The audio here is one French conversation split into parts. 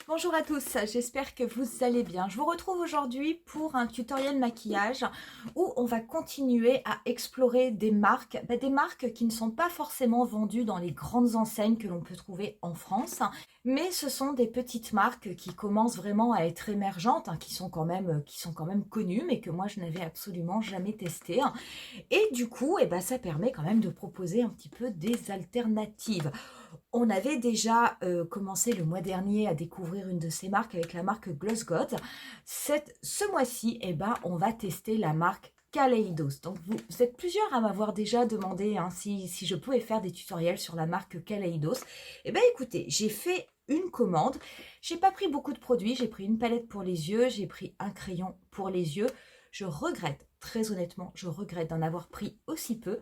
Bonjour à tous, j'espère que vous allez bien. Je vous retrouve aujourd'hui pour un tutoriel maquillage où on va continuer à explorer des marques qui ne sont pas forcément vendues dans les grandes enseignes que l'on peut trouver en France, mais ce sont des petites marques qui commencent vraiment à être émergentes, qui sont quand même connues, mais que moi je n'avais absolument jamais testées. Et du coup, ça permet quand même de proposer un petit peu des alternatives. On avait déjà commencé le mois dernier à découvrir une de ces marques avec la marque Gloss God. Ce mois-ci, on va tester la marque Kaleidos. Donc vous êtes plusieurs à m'avoir déjà demandé si je pouvais faire des tutoriels sur la marque Kaleidos. Écoutez, j'ai fait une commande. J'ai pas pris beaucoup de produits. J'ai pris une palette pour les yeux, j'ai pris un crayon pour les yeux. Je regrette, très honnêtement, je regrette d'en avoir pris aussi peu.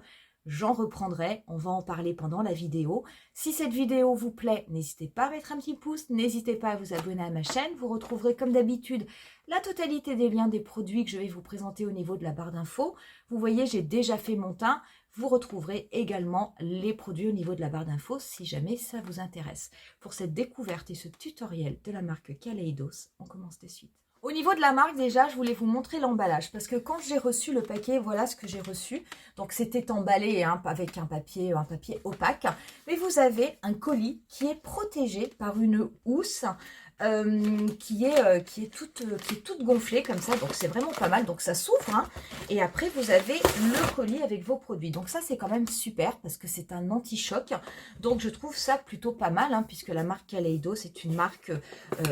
J'en reprendrai, on va en parler pendant la vidéo. Si cette vidéo vous plaît, n'hésitez pas à mettre un petit pouce, n'hésitez pas à vous abonner à ma chaîne. Vous retrouverez comme d'habitude la totalité des liens des produits que je vais vous présenter au niveau de la barre d'infos. Vous voyez, j'ai déjà fait mon teint. Vous retrouverez également les produits au niveau de la barre d'infos si jamais ça vous intéresse. Pour cette découverte et ce tutoriel de la marque Kaleidos, on commence de suite. Au niveau de la marque, déjà, je voulais vous montrer l'emballage parce que quand j'ai reçu le paquet, voilà ce que j'ai reçu. Donc, c'était emballé avec un papier opaque. Mais vous avez un colis qui est protégé par une housse qui est toute gonflée comme ça. Donc, c'est vraiment pas mal. Donc, ça s'ouvre. Et après, vous avez le colis avec vos produits. Donc, ça, c'est quand même super parce que c'est un anti-choc. Donc, je trouve ça plutôt pas mal puisque la marque Kaleidos c'est une marque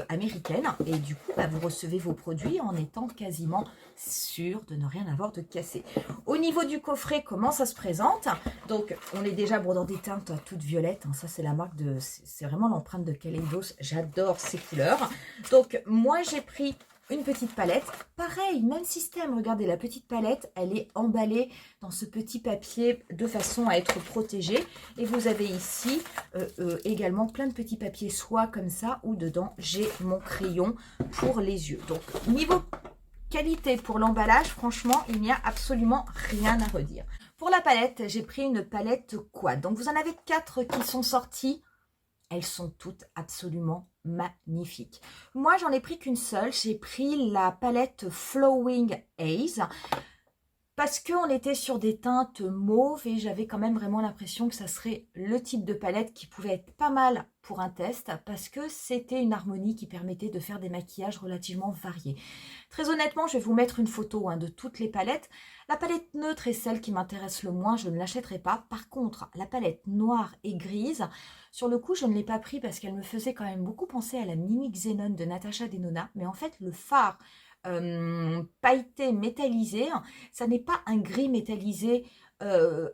américaine. Et du coup, vous recevez vos produits en étant quasiment sûr de ne rien avoir de cassé. Au niveau du coffret, comment ça se présente? Donc, on est déjà dans des teintes toutes violettes. Ça, c'est la marque c'est vraiment l'empreinte de Kaleidos. J'adore ces couleurs. Donc, moi, j'ai pris une petite palette. Pareil, même système. Regardez, la petite palette, elle est emballée dans ce petit papier de façon à être protégée. Et vous avez ici également plein de petits papiers soie comme ça, où dedans, j'ai mon crayon pour les yeux. Donc, niveau qualité pour l'emballage, franchement, il n'y a absolument rien à redire. Pour la palette, j'ai pris une palette quad. Donc, vous en avez 4 qui sont sorties. Elles sont toutes absolument magnifiques. Moi, j'en ai pris qu'une seule. J'ai pris la palette Flowing Haze parce qu'on était sur des teintes mauves et j'avais quand même vraiment l'impression que ça serait le type de palette qui pouvait être pas mal pour un test parce que c'était une harmonie qui permettait de faire des maquillages relativement variés. Très honnêtement, je vais vous mettre une photo de toutes les palettes. La palette neutre est celle qui m'intéresse le moins, je ne l'achèterai pas. Par contre, la palette noire et grise, sur le coup, je ne l'ai pas pris parce qu'elle me faisait quand même beaucoup penser à la Mini Xenon de Natasha Denona. Mais en fait, le fard pailleté métallisé, ça n'est pas un gris métallisé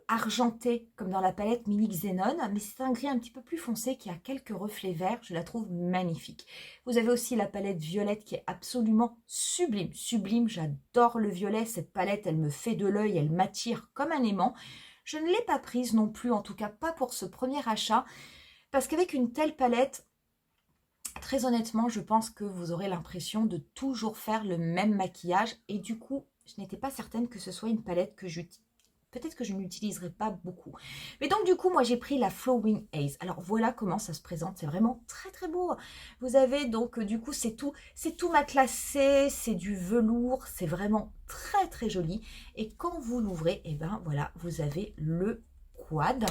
argenté comme dans la palette Mini Xenon, mais c'est un gris un petit peu plus foncé qui a quelques reflets verts. Je la trouve magnifique. Vous avez aussi la palette violette qui est absolument sublime. Sublime, j'adore le violet. Cette palette, elle me fait de l'œil, elle m'attire comme un aimant. Je ne l'ai pas prise non plus, en tout cas pas pour ce premier achat, parce qu'avec une telle palette, très honnêtement, je pense que vous aurez l'impression de toujours faire le même maquillage. Et du coup, je n'étais pas certaine que ce soit une palette que j'utilise. Peut-être que je n'utiliserai pas beaucoup. Mais donc, du coup, moi, j'ai pris la Flowing Haze. Alors, voilà comment ça se présente. C'est vraiment très, très beau. Vous avez donc, du coup, c'est tout matelassé. C'est du velours. C'est vraiment très, très joli. Et quand vous l'ouvrez, voilà, vous avez le quad.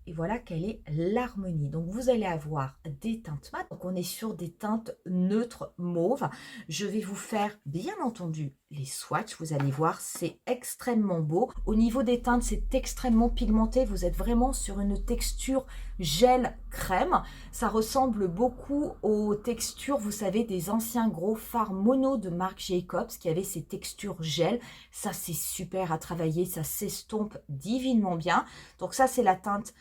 Et voilà quelle est l'harmonie. Donc, vous allez avoir des teintes mat. Donc, on est sur des teintes neutres mauves. Je vais vous faire, bien entendu, les swatchs. Vous allez voir, c'est extrêmement beau. Au niveau des teintes, c'est extrêmement pigmenté. Vous êtes vraiment sur une texture gel crème. Ça ressemble beaucoup aux textures, vous savez, des anciens gros fards mono de Marc Jacobs qui avaient ces textures gel. Ça, c'est super à travailler. Ça s'estompe divinement bien. Donc, ça, c'est la teinte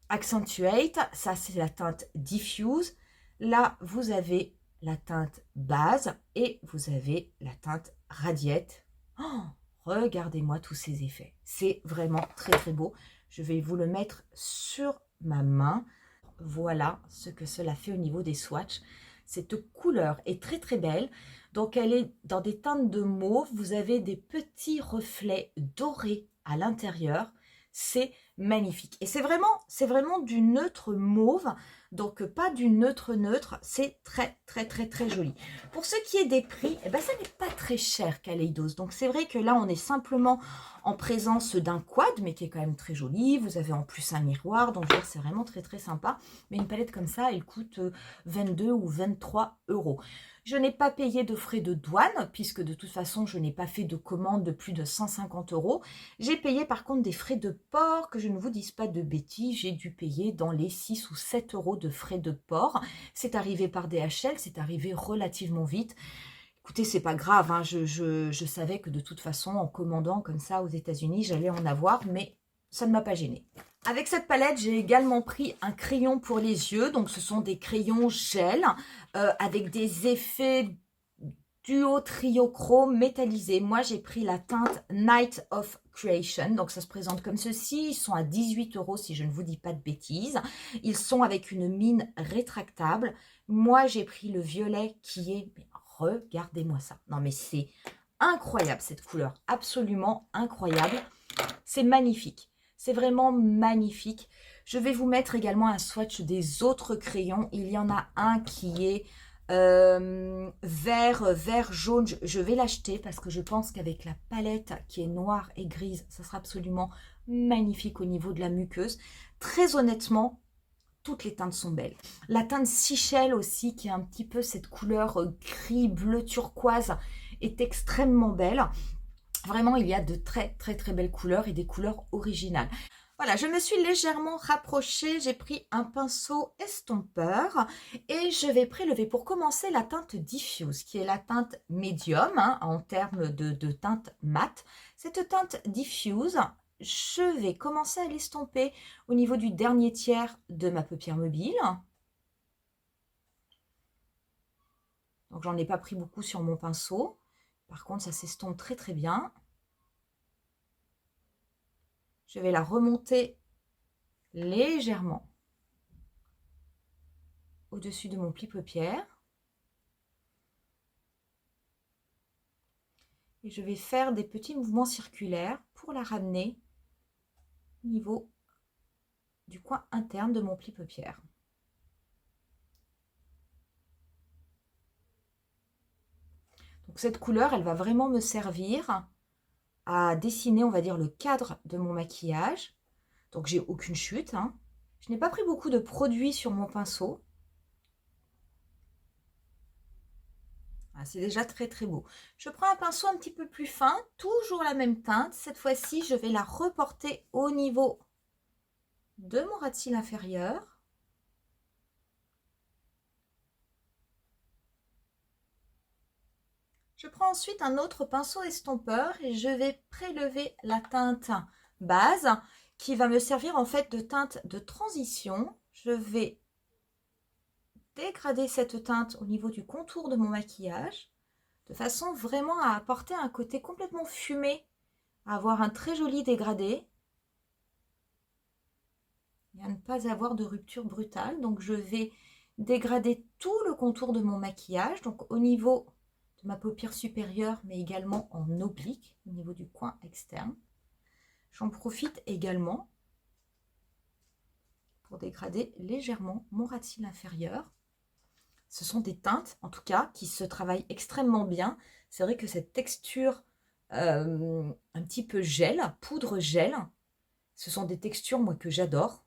Accentuate, ça c'est la teinte Diffuse. Là, vous avez la teinte base et vous avez la teinte Radiette. Oh, regardez-moi tous ces effets. C'est vraiment très très beau. Je vais vous le mettre sur ma main. Voilà ce que cela fait au niveau des swatchs. Cette couleur est très très belle. Donc elle est dans des teintes de mauve. Vous avez des petits reflets dorés à l'intérieur. C'est magnifique. Et c'est vraiment du neutre mauve. Donc pas du neutre neutre, c'est très très très très joli. Pour ce qui est des prix, eh ben, ça n'est pas très cher Kaleidos. Donc c'est vrai que là on est simplement en présence d'un quad, mais qui est quand même très joli. Vous avez en plus un miroir, donc c'est vraiment très très sympa. Mais une palette comme ça, elle coûte 22 ou 23 euros. Je n'ai pas payé de frais de douane, puisque de toute façon, je n'ai pas fait de commande de plus de 150 euros. J'ai payé par contre des frais de port, que je ne vous dise pas de bêtises, j'ai dû payer dans les 6 ou 7 euros de frais de port. C'est arrivé par DHL, c'est arrivé relativement vite. Écoutez, c'est pas grave, hein, je savais que de toute façon, en commandant comme ça aux États-Unis, j'allais en avoir, mais ça ne m'a pas gênée. Avec cette palette, j'ai également pris un crayon pour les yeux. Donc, ce sont des crayons gel avec des effets duo trio chrome métallisé. Moi, j'ai pris la teinte Night of Creation. Donc, ça se présente comme ceci. Ils sont à 18 euros si je ne vous dis pas de bêtises. Ils sont avec une mine rétractable. Moi, j'ai pris le violet qui est... Regardez-moi ça. Non, mais c'est incroyable cette couleur. Absolument incroyable. C'est magnifique. C'est vraiment magnifique. Je vais vous mettre également un swatch des autres crayons. Il y en a un qui est vert jaune. Je vais l'acheter parce que je pense qu'avec la palette qui est noire et grise, ça sera absolument magnifique au niveau de la muqueuse. Très honnêtement, toutes les teintes sont belles. La teinte Seychelles aussi, qui est un petit peu cette couleur gris, bleu, turquoise, est extrêmement belle. Vraiment, il y a de très très très belles couleurs et des couleurs originales. Voilà, je me suis légèrement rapprochée, j'ai pris un pinceau estompeur et je vais prélever pour commencer la teinte Diffuse, qui est la teinte médium hein, en termes de teinte mat. Cette teinte Diffuse, je vais commencer à l'estomper au niveau du dernier tiers de ma paupière mobile. Donc, j'en ai pas pris beaucoup sur mon pinceau. Par contre, ça s'estompe très très bien. Je vais la remonter légèrement au-dessus de mon pli paupière. Et je vais faire des petits mouvements circulaires pour la ramener au niveau du coin interne de mon pli paupière. Donc cette couleur, elle va vraiment me servir à dessiner, on va dire, le cadre de mon maquillage. Donc j'ai aucune chute. Hein. Je n'ai pas pris beaucoup de produits sur mon pinceau. Ah, c'est déjà très très beau. Je prends un pinceau un petit peu plus fin, toujours la même teinte. Cette fois-ci, je vais la reporter au niveau de mon ras de cils inférieur. Je prends ensuite un autre pinceau estompeur et je vais prélever la teinte base qui va me servir en fait de teinte de transition. Je vais dégrader cette teinte au niveau du contour de mon maquillage de façon vraiment à apporter un côté complètement fumé, à avoir un très joli dégradé et à ne pas avoir de rupture brutale. Donc je vais dégrader tout le contour de mon maquillage, donc au niveau de ma paupière supérieure, mais également en oblique, au niveau du coin externe. J'en profite également pour dégrader légèrement mon ras de cils inférieur. Ce sont des teintes, en tout cas, qui se travaillent extrêmement bien. C'est vrai que cette texture un petit peu gel, poudre gel, ce sont des textures, moi, que j'adore.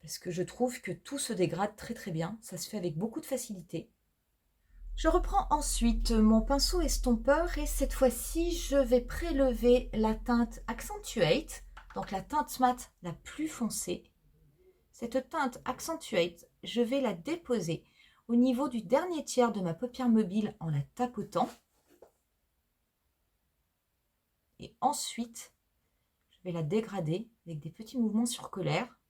Parce que je trouve que tout se dégrade très très bien. Ça se fait avec beaucoup de facilité. Je reprends ensuite mon pinceau estompeur et cette fois-ci, je vais prélever la teinte Accentuate, donc la teinte mat la plus foncée. Cette teinte Accentuate, je vais la déposer au niveau du dernier tiers de ma paupière mobile en la tapotant. Et ensuite, je vais la dégrader avec des petits mouvements circulaires.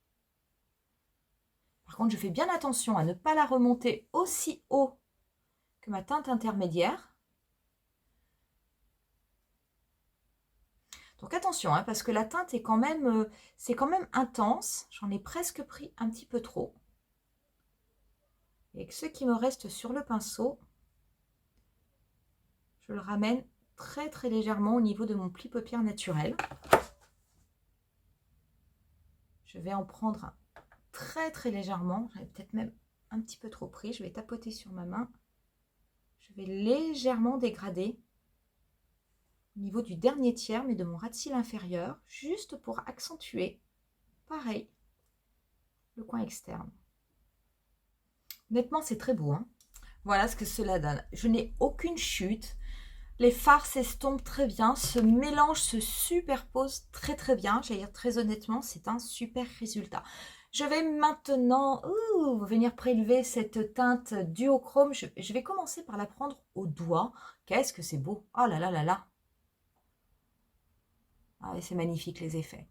Par contre, je fais bien attention à ne pas la remonter aussi haut que ma teinte intermédiaire. Donc attention, hein, parce que la teinte est quand même, c'est quand même intense. J'en ai presque pris un petit peu trop. Et avec ce qui me reste sur le pinceau, je le ramène très très légèrement au niveau de mon pli paupière naturel. Je vais en prendre très très légèrement. J'avais peut-être même un petit peu trop pris. Je vais tapoter sur ma main. Je vais légèrement dégrader au niveau du dernier tiers, mais de mon ras de cils inférieur, juste pour accentuer, pareil, le coin externe. Honnêtement, c'est très beau, hein. Voilà ce que cela donne. Je n'ai aucune chute. Les fards s'estompent très bien. Ce mélange se superpose très très bien. J'allais dire très honnêtement, c'est un super résultat. Je vais maintenant venir prélever cette teinte duochrome. Je vais commencer par la prendre au doigt. Qu'est-ce que c'est beau! Oh là là là là! Ah, c'est magnifique les effets.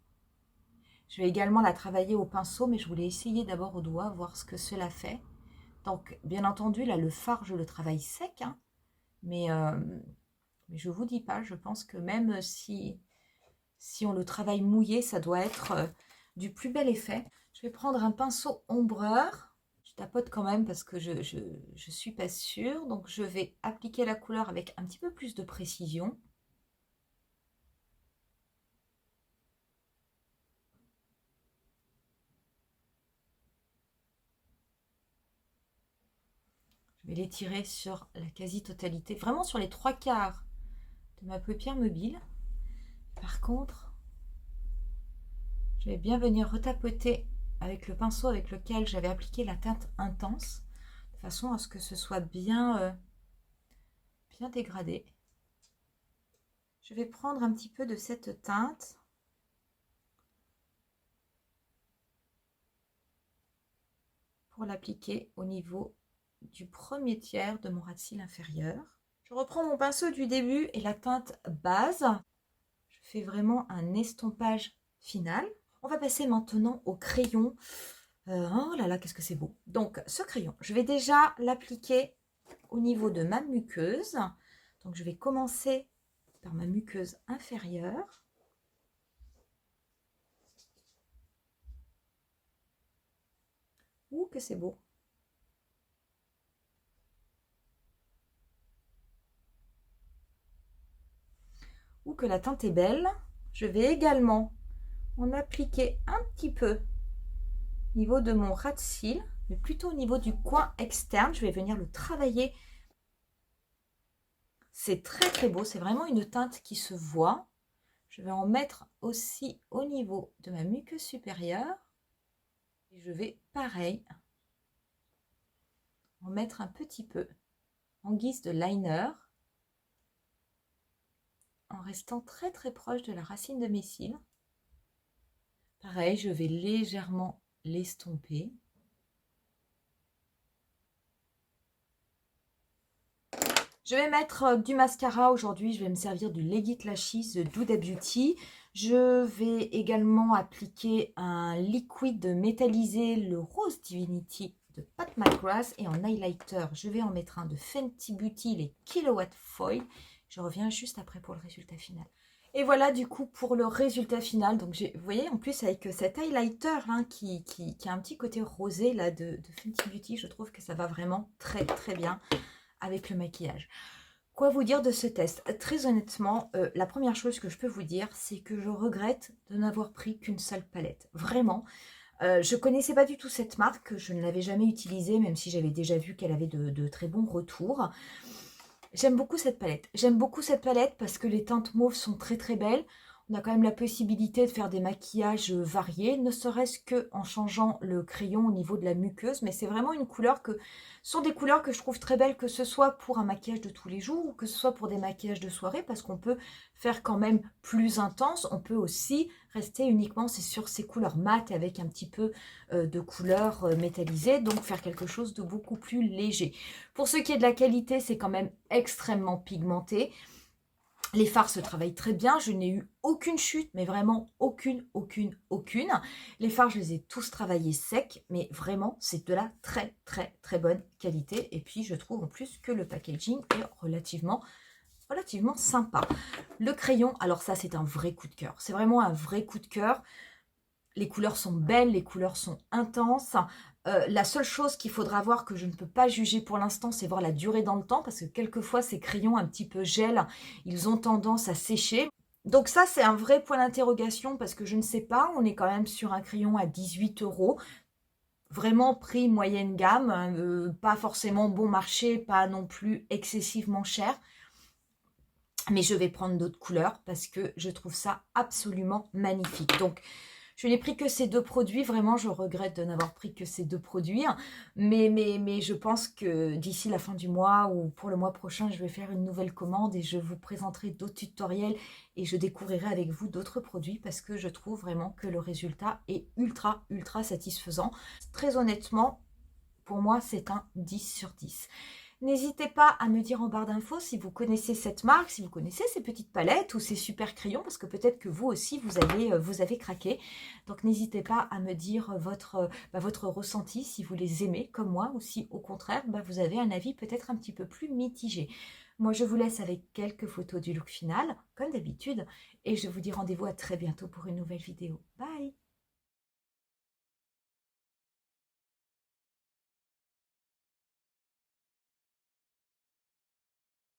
Je vais également la travailler au pinceau, mais je voulais essayer d'abord au doigt, voir ce que cela fait. Donc, bien entendu, là, le fard, je le travaille sec, hein, mais je ne vous dis pas, je pense que même si on le travaille mouillé, ça doit être du plus bel effet. Je vais prendre un pinceau ombreur. Je tapote quand même parce que je suis pas sûre. Donc, je vais appliquer la couleur avec un petit peu plus de précision. Je vais l'étirer sur la quasi-totalité, vraiment sur les 3/4 de ma paupière mobile. Par contre, je vais bien venir retapoter avec le pinceau avec lequel j'avais appliqué la teinte intense, de façon à ce que ce soit bien, bien dégradé. Je vais prendre un petit peu de cette teinte pour l'appliquer au niveau du premier tiers de mon ras de cils inférieur. Je reprends mon pinceau du début et la teinte base. Je fais vraiment un estompage final. On va passer maintenant au crayon. Oh là là, qu'est-ce que c'est beau! Donc, ce crayon, je vais déjà l'appliquer au niveau de ma muqueuse. Donc, je vais commencer par ma muqueuse inférieure. Ouh, que c'est beau! Ouh, que la teinte est belle! Je vais également en appliquer un petit peu au niveau de mon ras de cils, mais plutôt au niveau du coin externe. Je vais venir le travailler. C'est très très beau, c'est vraiment une teinte qui se voit. Je vais en mettre aussi au niveau de ma muqueuse supérieure. Et je vais, pareil, en mettre un petit peu en guise de liner, en restant très très proche de la racine de mes cils. Pareil, je vais légèrement l'estomper. Je vais mettre du mascara aujourd'hui. Je vais me servir du Let It Lashes de Huda Beauty. Je vais également appliquer un liquide métallisé, le Rose Divinity de Pat McGrath. Et en highlighter, je vais en mettre un de Fenty Beauty, les Kilowatt Foil. Je reviens juste après pour le résultat final. Et voilà du coup pour le résultat final. Donc vous voyez en plus avec cet highlighter là, qui a un petit côté rosé là de Fenty Beauty, je trouve que ça va vraiment très très bien avec le maquillage. Quoi vous dire de ce test? Très honnêtement, la première chose que je peux vous dire, c'est que je regrette de n'avoir pris qu'une seule palette. Vraiment. Je ne connaissais pas du tout cette marque, je ne l'avais jamais utilisée, même si j'avais déjà vu qu'elle avait de très bons retours. J'aime beaucoup cette palette. J'aime beaucoup cette palette parce que les teintes mauves sont très très belles. On a quand même la possibilité de faire des maquillages variés, ne serait-ce qu'en changeant le crayon au niveau de la muqueuse. Mais c'est vraiment une couleur sont des couleurs que je trouve très belles, que ce soit pour un maquillage de tous les jours ou que ce soit pour des maquillages de soirée, parce qu'on peut faire quand même plus intense. On peut aussi rester uniquement sur ces couleurs mates avec un petit peu de couleurs métallisées, donc faire quelque chose de beaucoup plus léger. Pour ce qui est de la qualité, c'est quand même extrêmement pigmenté. Les fards se travaillent très bien, je n'ai eu aucune chute, mais vraiment aucune. Les fards, je les ai tous travaillés secs, mais vraiment, c'est de la très très très bonne qualité. Et puis, je trouve en plus que le packaging est relativement sympa. Le crayon, alors ça, c'est un vrai coup de cœur. C'est vraiment un vrai coup de cœur. Les couleurs sont belles, les couleurs sont intenses. La seule chose qu'il faudra voir, que je ne peux pas juger pour l'instant, c'est voir la durée dans le temps, parce que quelquefois ces crayons un petit peu gel, ils ont tendance à sécher. Donc ça, c'est un vrai point d'interrogation, parce que je ne sais pas, on est quand même sur un crayon à 18 €. vraiment prix moyenne gamme, hein, pas forcément bon marché, pas non plus excessivement cher. Mais je vais prendre d'autres couleurs parce que je trouve ça absolument magnifique. Donc, je n'ai pris que ces deux produits. Vraiment, je regrette de n'avoir pris que ces deux produits. Mais je pense que d'ici la fin du mois ou pour le mois prochain, je vais faire une nouvelle commande et je vous présenterai d'autres tutoriels et je découvrirai avec vous d'autres produits parce que je trouve vraiment que le résultat est ultra satisfaisant. Très honnêtement, pour moi, c'est un 10 sur 10. N'hésitez pas à me dire en barre d'infos si vous connaissez cette marque, si vous connaissez ces petites palettes ou ces super crayons, parce que peut-être que vous aussi, vous avez craqué. Donc n'hésitez pas à me dire votre ressenti, si vous les aimez comme moi, ou si au contraire, vous avez un avis peut-être un petit peu plus mitigé. Moi, je vous laisse avec quelques photos du look final, comme d'habitude, et je vous dis rendez-vous à très bientôt pour une nouvelle vidéo. Bye!